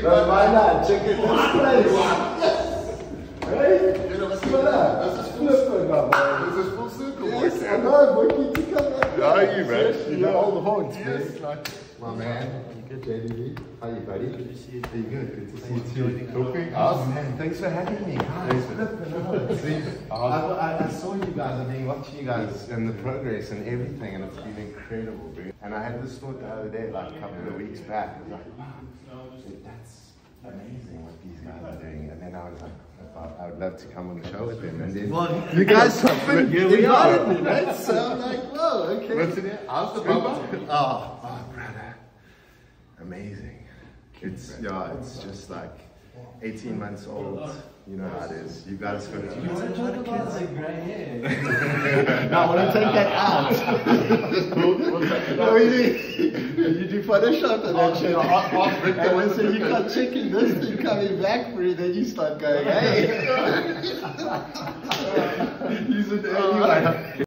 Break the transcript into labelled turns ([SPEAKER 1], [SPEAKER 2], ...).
[SPEAKER 1] Bro, why not? Check it this place. Hey?
[SPEAKER 2] This is full circle.
[SPEAKER 1] Yes, I know, boy. Keep to come back.
[SPEAKER 2] How are you, man?
[SPEAKER 1] You know all the horns,
[SPEAKER 2] Yes,
[SPEAKER 1] man. My man. Good, JDV. How are you, buddy? Good to see you. Are you good? Good to see you too.
[SPEAKER 2] Talking.
[SPEAKER 1] Awesome, man. Thanks for having me. Thanks for I saw you guys. I've been watching you guys and the progress and everything, and it's been incredible, dude. And I had this thought the other day, like a couple of weeks back. I was like, wow, that's amazing what these guys are doing. And then I was like, I would love to come on the show with them. And then you guys invited me, right? So I'm like, whoa, okay.
[SPEAKER 2] What's in it? How's the bumper?
[SPEAKER 1] Oh, brother. Amazing. It's just like 18 months old. You know how it is. You guys got to. No, I want to take that out. No, you do Photoshop and that shit. And once you start checking this thing coming back for you, then you start going, hey. Use it anyway.